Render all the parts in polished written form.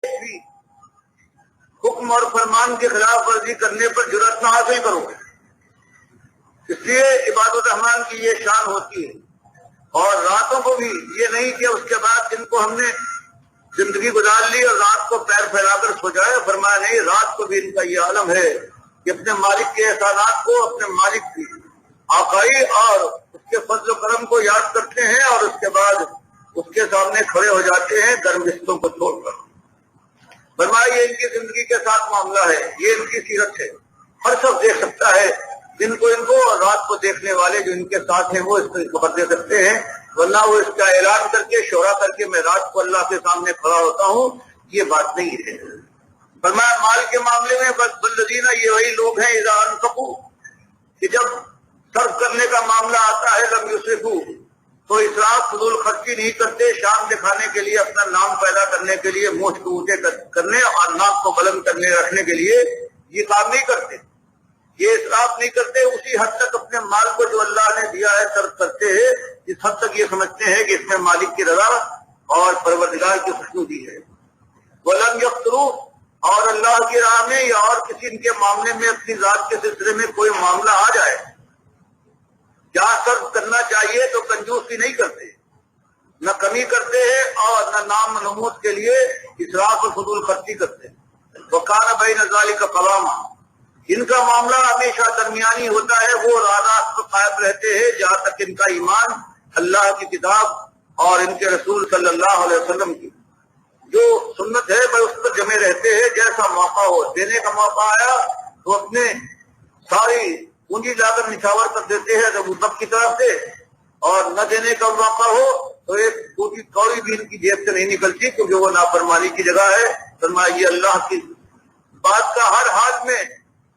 بھی حکم اور فرمان کی خلاف ورزی کرنے پر جرأت نہ حاصل کرو. اس لیے عباد الرحمان کی یہ شان ہوتی ہے. اور راتوں کو بھی یہ نہیں کہ اس کے بعد جن کو ہم نے زندگی گزار لی اور رات کو پیر پھیلا کر سو جائے. فرمایا نہیں، رات کو بھی ان کا یہ عالم ہے کہ اپنے مالک کے احسانات کو، اپنے مالک کی آقائی اور اس کے فضل و کرم کو یاد کرتے ہیں اور اس کے بعد اس کے سامنے کھڑے ہو جاتے ہیں گرم رشتوں کو چھوڑ کر. فرمایا یہ ان کی زندگی کے ساتھ معاملہ ہے، یہ ان کی سیرت ہے. ہر شخص دیکھ سکتا ہے، دن کو ان کو اور رات کو دیکھنے والے جو ان کے ساتھ ہیں وہ اس کو خبر دے سکتے ہیں. ورنہ وہ اس کا اعلان کر کے شعرا کر کے میں رات کو اللہ کے سامنے کھڑا ہوتا ہوں، یہ بات نہیں ہے. فرمایا مال کے معاملے میں بالذین، یہ وہی لوگ ہیں اذا انفقوا، کہ جب صرف کرنے کا معاملہ آتا ہے لم یسرفوا، تو اسراف فضول خرچی نہیں کرتے. شان دکھانے کے لیے، اپنا نام پیدا کرنے کے لیے، مونچھ کو اونچے کرنے اور ناک کو بلند کرنے رکھنے کے لیے یہ کام نہیں کرتے. یہ اسراف نہیں کرتے. اسی حد تک اپنے مال کو جو اللہ نے دیا ہے صرف کرتے ہیں جس حد تک یہ سمجھتے ہیں کہ اس میں مالک کی رضا اور پروردگار کی خوشنودی ہے. ولم یقتروا، اور اللہ کی راہ میں یا اور کسی ان کے معاملے میں اپنی ذات کے سلسلے میں کوئی معاملہ آ جائے، جہاں صرف کرنا چاہیے تو کنجوسی نہیں کرتے، نہ کمی کرتے ہیں اور نہ نام نمود کے لیے اسراف اور فضول خرچی کرتے ہیں. وَكَانَ بَيْنَ ذَلِكَ قَوَامًا، ان کا معاملہ ہمیشہ درمیانی ہوتا ہے. وہ رادات پر قائم رہتے ہیں جہاں تک ان کا ایمان اللہ کی کتاب اور ان کے رسول صلی اللہ علیہ وسلم کی جو سنت ہے بس اس پر جمے رہتے ہیں. جیسا موقع ہو، دینے کا موقع آیا تو اپنے ساری پونجی لا کر نچھاور کر دیتے ہیں جب سب کی طرف سے، اور نہ دینے کا موقع ہو تو ایک چھوٹی کوڑی بھی ان کی جیب سے نہیں نکلتی کیونکہ وہ نافرمانی کی جگہ ہے. فرمایا یہ اللہ کی بات کا ہر حال میں،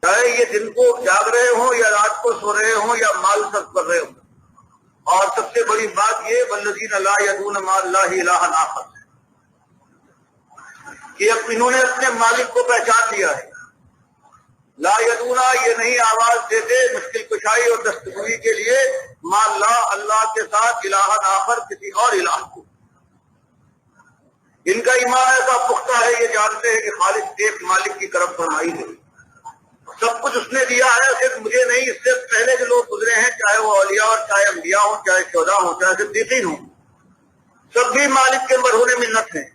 چاہے یہ دن کو جاگ رہے ہوں یا رات کو سو رہے ہوں یا مال صرف کر رہے ہوں. اور سب سے بڑی بات یہ والذین لا یدعون مع اللہ الہا آخر، کہ اب انہوں نے اپنے مالک کو پہچان لیا ہے. لا یدعونا، یہ نہیں آواز دیتے مشکل کشائی اور دستگوئی کے لیے مع اللہ، اللہ کے ساتھ الہا آخر، کسی اور الہ کو. ان کا ایمان ایسا پختہ ہے، یہ جانتے ہیں کہ خالص ایک مالک کی کرم فرمائی ہے. سب کچھ اس نے دیا ہے، صرف مجھے نہیں، اس سے پہلے جو لوگ گزرے ہیں چاہے وہ اولیاء اور چاہے انبیاء ہوں، چاہے شہداء ہوں، چاہے صدیقین ہوں، سب بھی مالک کے مرہون منت ہیں.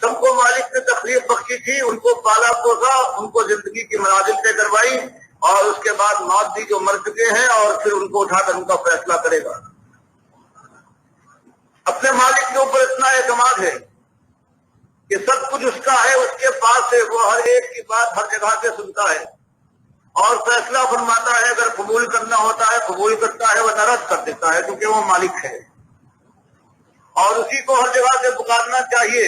سب کو مالک نے تکلیف بخشی تھی، ان کو پالا پوسا، ان کو زندگی کی منازل طے کروائی اور اس کے بعد موت دی جو مر چکے ہیں، اور پھر ان کو اٹھا کر ان کا فیصلہ کرے گا. اپنے مالک کے اوپر اتنا اعتماد ہے کہ سب کچھ اس کا ہے، اس کے پاس ہے، وہ ہر ایک کی بات ہر جگہ سے سنتا ہے اور فیصلہ فرماتا ہے. اگر قبول کرنا ہوتا ہے قبول کرتا ہے، ورنہ رد کر دیتا ہے کیونکہ وہ مالک ہے. اور اسی کو ہر جگہ سے پکارنا چاہیے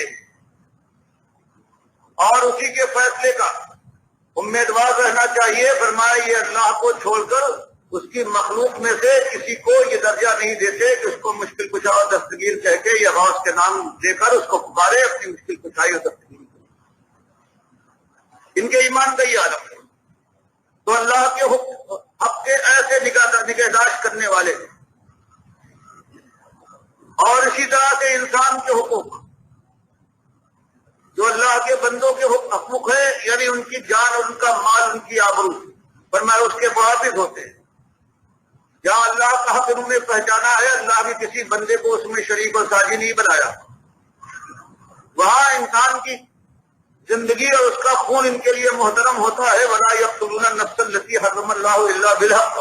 اور اسی کے فیصلے کا امیدوار رہنا چاہیے. فرمایا یہ اللہ کو چھوڑ کر اس کی مخلوق میں سے کسی کو یہ درجہ نہیں دیتے کہ اس کو مشکل کشا اور دستگیر کہہ کے یا غوث کے نام دے کر اس کو پکارے اپنی مشکل کشائی اور دستگیر. ان کے ایمان کا یہ عالم ہے. تو اللہ کے حق کے ایسے نگہداشت کرنے والے، اور اسی طرح سے انسان کے حقوق جو اللہ کے بندوں کے حقوق ہے، یعنی ان کی جان اور ان کا مال، ان کی آبرو، فرمایا اس کے محافظ ہوتے ہیں. جہاں اللہ کا حق انہوں نے پہچانا ہے، اللہ بھی کسی بندے کو اس میں شریک اور ساجی نہیں بنایا، وہاں انسان کی زندگی اور اس کا خون ان کے لیے محترم ہوتا ہے. وَلَا يَقْتُلُونَ النَّفْسَ الَّتِي حَرَّمَ اللَّهُ إِلَّا بِالْحَقِّ،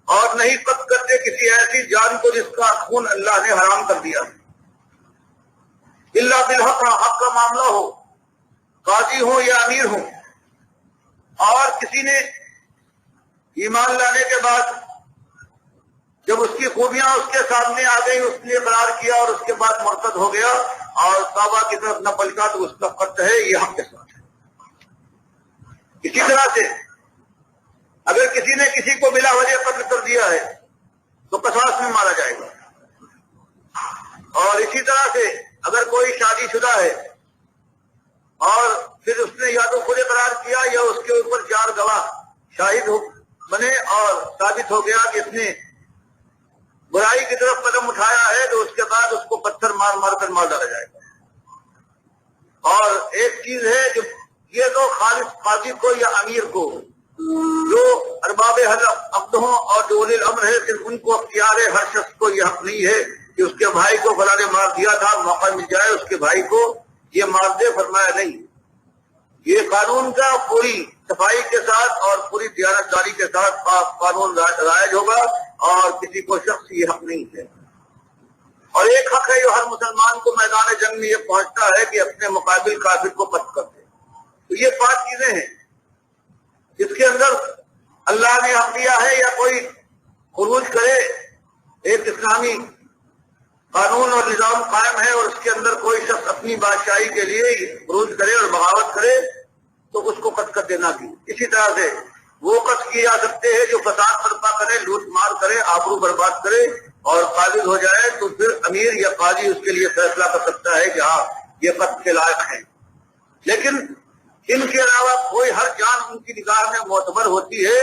اور نہیں قتل کرتے کسی ایسی جان کو جس کا خون اللہ نے حرام کر دیا. الا بالحق، حق کا معاملہ ہو، قاضی ہو یا امیر ہو. اور کسی نے ایمان لانے کے بعد جب اس کی خوبیاں اس کے سامنے آ گئی، اس نے اقرار کیا اور اس کے بعد مرتد ہو گیا اور توبہ کی طرف نہ پلٹا، تو اس کا قتل ہے، یہ حق کے ساتھ ہے. اسی طرح سے اگر کسی نے کسی کو بلا وجہ قتل کر دیا ہے تو قصاص میں مارا جائے گا. اور اسی طرح سے اگر کوئی شادی شدہ ہے اور پھر اس نے یا تو خود اقرار کیا یا اس کے اوپر 4 گواہ شاہد بنے اور ثابت ہو گیا کہ اس نے برائی کی طرف قدم اٹھایا ہے، تو اس کے بعد اس کو پتھر مار مار کر مار ڈالا جائے گا. اور ایک چیز ہے جو یہ تو خالص قاضی کو یا امیر کو، جو ارباب عقد ہوں اور جو اولی الامر ہے صرف ان کو اختیار ہے، ہر شخص کو یہ حق نہیں ہے کہ اس کے بھائی کو فلاں نے مار دیا تھا، موقع مل جائے اس کے بھائی کو یہ مار دے، فرمایا نہیں۔ یہ قانون کا پوری صفائی کے ساتھ اور پوری دیانتداری کے ساتھ قانون رائج ہوگا اور کسی کو شخص یہ حق نہیں ہے۔ اور ایک حق ہے جو ہر مسلمان کو میدان جنگ میں یہ پہنچتا ہے کہ اپنے مقابل کافر کو قتل کر دے۔ تو یہ 5 چیزیں ہیں جس کے اندر اللہ نے حق دیا ہے، یا کوئی خروج کرے، ایک اسلامی قانون اور نظام قائم ہے اور اس کے اندر کوئی شخص اپنی بادشاہی کے لیے خروج کرے اور بغاوت کرے تو اس کو قتل کر دینا کی۔ اسی طرح سے وہ قتل کیے جا سکتے ہیں جو فساد برپا کرے، لوٹ مار کرے، آبرو برباد کرے اور قابض ہو جائے، تو پھر امیر یا قاضی اس کے لیے فیصلہ کر سکتا ہے کہ ہاں یہ قتل کے لائق ہے۔ لیکن ان کے علاوہ کوئی ہر جان ان کی نگاہ میں معتبر ہوتی ہے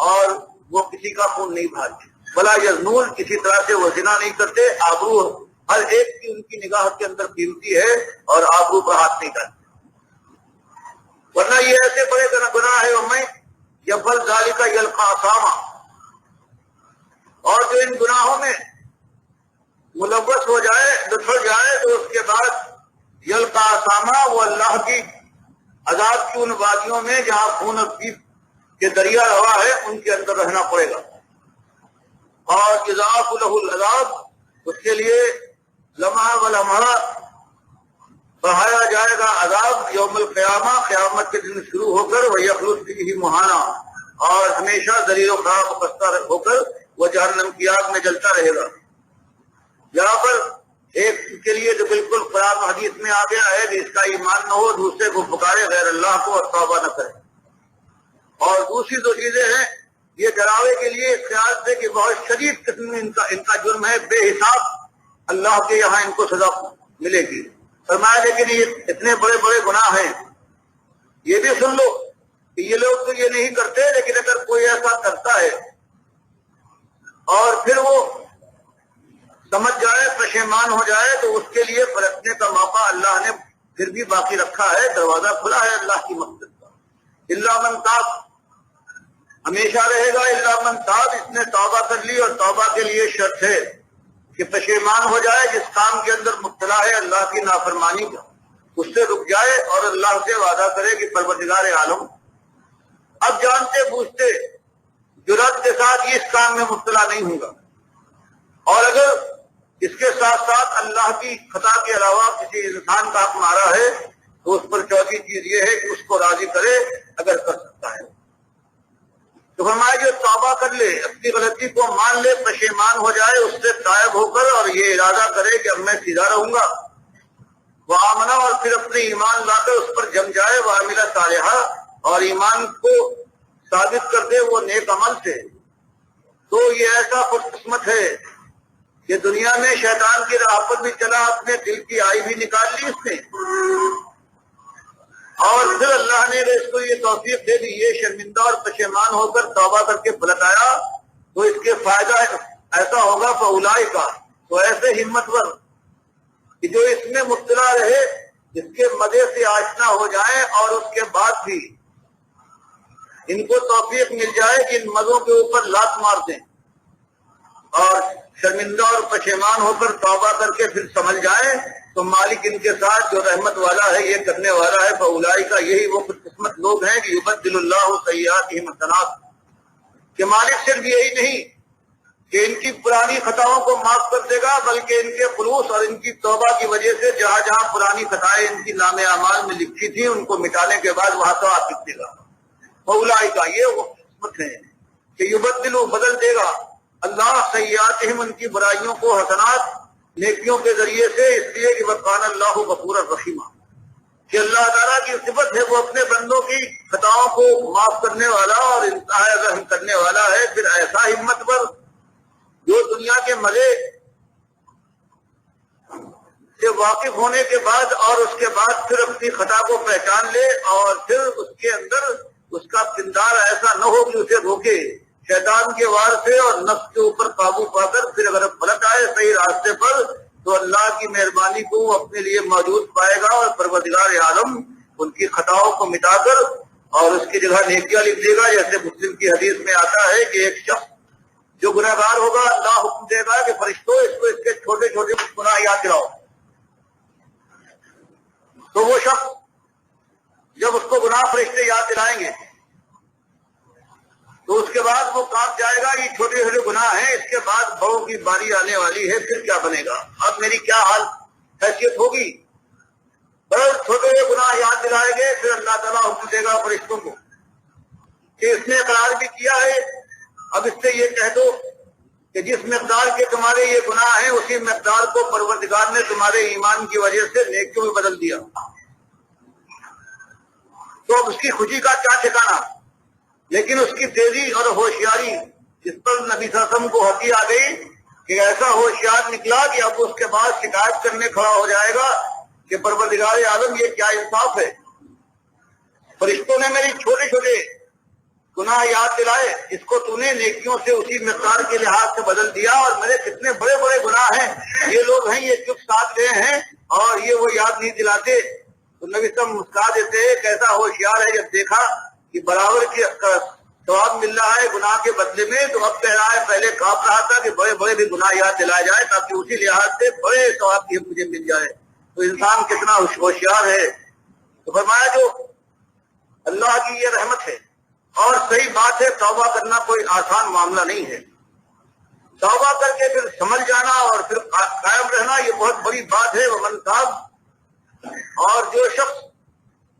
اور وہ کسی کا خون نہیں بھارتی، بلا یزنون، کسی طرح سے وہ زنا نہیں کرتے، آبرو ہر ایک کی ان کی نگاہ کے اندر قیمتی ہے اور آبرو پر ہاتھ نہیں ڈالتے۔ ورنہ یہ ایسے بڑے گناہ ہے میں یفعل ذالک یلقی اثاما، اور جو ان گناہوں میں ملوث ہو جائے، دھڑ جائے، تو اس کے بعد یلقی اثاما، وہ اللہ کی عذاب کی ان وادیوں میں جہاں خون اور پیپ کے دریا روا ہے ان کے اندر رہنا پڑے گا، اور یضاعف لہ العذاب، اس کے لیے لمحہ و لمحہ بڑھایا جائے گا عذاب یوم القیامہ، قیامت کے دن شروع ہو کر، وَيَخْلُدْ فِيهِ مُهَانًا، اور ہمیشہ ذلیل و خراب و خستہ ہو کر وہ جہنم کی آگ میں جلتا رہے گا۔ یہاں پر ایک کے لیے جو بالکل قرآن و حدیث میں آ گیا ہے کہ اس کا ایمان نہ ہو، دوسرے کو پکارے غیر اللہ کو اور توبہ نہ کرے، اور دوسری 2 چیزیں ہیں یہ ڈراوے کے لیے اس خیال سے کہ بہت شدید قسم میں ان کا جرم ہے، بے حساب اللہ کے یہاں ان کو سزا ملے گی۔ فرمایا لیکن یہ اتنے بڑے بڑے گناہ ہیں، یہ بھی سن لو کہ یہ لوگ تو یہ نہیں کرتے، لیکن اگر کوئی ایسا کرتا ہے اور پھر وہ سمجھ جائے، پشیمان ہو جائے، تو اس کے لیے پلٹنے کا موقع اللہ نے پھر بھی باقی رکھا ہے، دروازہ کھلا ہے اللہ کی مغفرت کا۔ الا من تاب، ہمیشہ رہے گا الا من تاب، اس نے توبہ کر لی، اور توبہ کے لیے شرط ہے کہ پشیمان ہو جائے، جس کام کے اندر مبتلا ہے اللہ کی نافرمانی کا، اس سے رک جائے اور اللہ سے وعدہ کرے کہ پروردگار عالم اب جانتے بوجھتے جرأت کے ساتھ یہ اس کام میں مبتلا نہیں ہوں گا، اور اگر اس کے ساتھ ساتھ اللہ کی خطا کے علاوہ کسی انسان کا حق مارا ہے تو اس پر چوتھی چیز یہ ہے کہ اس کو راضی کرے اگر کر سکتا ہے۔ تو فرمایا جو توبہ کر لے، اپنی غلطی کو مان لے، پشیمان ہو جائے، اس سے تائب ہو کر اور یہ ارادہ کرے کہ اب میں سیدھا رہوں گا، وہ آمنا، اور پھر اپنے ایمان لا کر اس پر جم جائے، وہ عاملہ صالحہ، اور ایمان کو ثابت کر دے وہ نیک عمل سے، تو یہ ایسا خوش قسمت ہے کہ دنیا میں شیطان کی راہ پر بھی چلا، اپنے دل کی آئی بھی نکال لی اس نے، اور پھر اللہ نے اس کو یہ توفیق دے دی، یہ شرمندہ اور پشیمان ہو کر توبہ کر کے پلٹ آیا، تو اس کے فائدہ ایسا ہوگا فَأُولَٰئِکَ، تو ایسے ہمتور کہ جو اس میں مبتلا رہے، اس کے مزے سے آشنا ہو جائیں اور اس کے بعد بھی ان کو توفیق مل جائے کہ ان مزوں کے اوپر لات مار دیں اور شرمندہ اور پشیمان ہو کر توبہ کر کے پھر سمجھ جائیں، تو مالک ان کے ساتھ جو رحمت والا ہے، یہ کرنے والا ہے، فَأُولَٰئِکَ، یہی وہ خوش قسمت لوگ ہیں کہ يُبَدِّلُ اللَّهُ سَيِّئَاتِهِمْ حَسَنَاتٍ، کہ مالک صرف یہی نہیں کہ ان کی پرانی خطاؤں کو معاف کر دے گا، بلکہ ان کے خلوص اور ان کی توبہ کی وجہ سے جہاں جہاں پرانی خطائیں ان کی نام اعمال میں لکھی تھی ان کو مٹانے کے بعد وہاں ثواب لکھ دے گا۔ فَأُولَٰئِکَ، یہ وہ قسمت ہے کہ يُبَدِّلُ، بدل دے گا اللہ سیئاتہم، ان کی برائیوں کو، حسنات، نیکیوں کے ذریعے سے، اس لیے کہ وَكَانَ اللَّهُ غَفُورًا رَحِيمًا، کہ اللہ تعالیٰ کی صفت ہے وہ اپنے بندوں کی خطاؤں کو معاف کرنے والا اور انتہائی رحم کرنے والا ہے۔ پھر ایسا ہمت پر جو دنیا کے مزے سے واقف ہونے کے بعد اور اس کے بعد پھر اپنی خطا کو پہچان لے اور پھر اس کے اندر اس کا کردار ایسا نہ ہو کہ اسے روکے شیطان کے وار سے اور نفس کے اوپر قابو پا کر، پھر اگر پلٹ آئے صحیح راستے پر تو اللہ کی مہربانی کو وہ اپنے لیے موجود پائے گا اور پروردگار عالم ان کی خطاؤں کو مٹا کر اور اس کی جگہ نیکیاں لکھ دے گا. جیسے مسلم کی حدیث میں آتا ہے کہ ایک شخص جو گناہ گار ہوگا اللہ حکم دے گا کہ فرشتوں اس کو اس کے چھوٹے چھوٹے گناہ یاد دلاؤ. تو وہ شخص جب اس کو گناہ فرشتے یاد دلائیں گے تو اس کے بعد وہ کام جائے گا. یہ چھوٹے چھوٹے گناہ ہیں, اس کے بعد بڑوں کی باری آنے والی ہے, پھر کیا بنے گا, اب میری کیا حال حیثیت ہوگی. بس چھوٹے گناہ یاد دلائیں گے, پھر اللہ تعالیٰ حکم دے گا فرشتوں کو کہ اس نے اقرار بھی کیا ہے, اب اس سے یہ کہہ دو کہ جس مقدار کے تمہارے یہ گناہ ہیں اسی مقدار کو پروردگار نے تمہارے ایمان کی وجہ سے نیکیوں میں بدل دیا. تو اب اس کی خوشی کا کیا ٹھکانا. لیکن اس کی تیزی اور ہوشیاری اس پر نبی صلی اللہ علیہ وسلم کو ہنسی آ گئی کہ ایسا ہوشیار نکلا کہ اب اس کے بعد شکایت کرنے کھڑا ہو جائے گا کہ پروردگار عالم یہ کیا انصاف ہے, فرشتوں نے میری چھوٹے چھوٹے گناہ یاد دلائے, اس کو تو نے نیکیوں سے اسی مقدار کے لحاظ سے بدل دیا, اور میرے کتنے بڑے بڑے گناہ ہیں, یہ لوگ ہیں یہ چپ ساتھ گئے ہیں اور یہ وہ یاد نہیں دلاتے. تو نبی صاحب مسکرا دیتے کیسا ہوشیار ہے, جب دیکھا کہ برابر کی ثواب مل رہا ہے گناہ کے بدلے میں, تو اب کہہ رہا ہے پہلے کانپ رہا تھا کہ بڑے بڑے بھی گناہ یاد دلائے جائے تاکہ اسی لحاظ سے بڑے ثواب کی مجھے مل جائے. تو انسان کتنا ہوشیار ہے. تو فرمایا جو اللہ کی یہ رحمت ہے, اور صحیح بات ہے توبہ کرنا کوئی آسان معاملہ نہیں ہے. توبہ کر کے پھر سمجھ جانا اور پھر قائم رہنا یہ بہت بڑی بات ہے. ومن تاب, اور جو شخص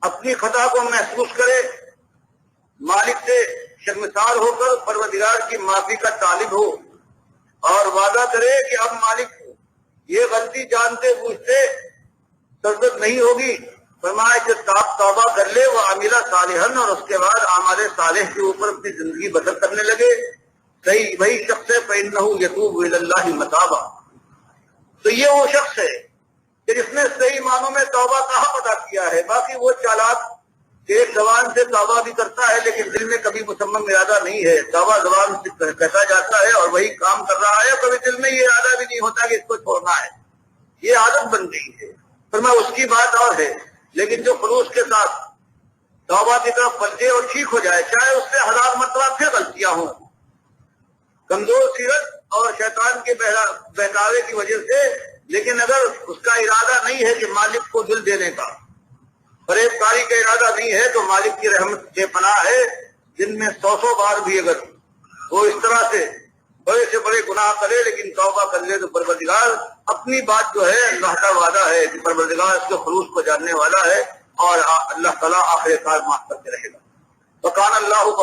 اپنی خطا کو محسوس کرے, مالک سے شرمسار ہو کر پروردگار کی معافی کا طالب ہو اور وعدہ کرے کہ اب مالک یہ غلطی جانتے بوجھتے سرزد نہیں ہوگی, فرمایا کہ توبہ کر لے وہ عاملہ صالحن, اور اس کے بعد اعمال صالح کے اوپر اپنی زندگی بسر کرنے لگے, صحیح وہی شخص ہے فإنہ یتوب الی اللہ متابا. تو یہ وہ شخص ہے کہ جس نے صحیح معنوں میں توبہ کا حق ادا کیا ہے. باقی وہ چالاک ایک زبان سے توبہ بھی کرتا ہے لیکن دل میں کبھی مصمم ارادہ نہیں ہے, توبہ زبان سے کہتا جاتا ہے اور وہی کام کر رہا ہے, کبھی دل میں یہ ارادہ بھی نہیں ہوتا کہ اس کو چھوڑنا ہے, یہ عادت بن گئی ہے. فرمایا اس کی بات اور ہے, لیکن جو خلوص کے ساتھ توبہ کی طرف پلٹے اور ٹھیک ہو جائے, چاہے اس سے 1000 مرتبہ پھر غلطیاں ہوں, کمزور سیرت اور شیطان کے بہکاوے کی وجہ سے, لیکن اگر اس کا ارادہ نہیں ہے کہ مالک کو دل دینے کا, فریب کاری کا ارادہ نہیں ہے, تو مالک کی رحمت سے پناہ ہے. دن میں 100 بار بھی اگر وہ اس طرح سے بڑے سے بڑے گناہ کرے لیکن توبہ کر لے تو پروردگار اپنی بات جو ہے, اللہ کا وعدہ ہے کہ پروردگار اس کے خلوص کو جاننے والا ہے اور اللہ تعالیٰ آخر کار معاف کرتے رہے گا. وکان اللہ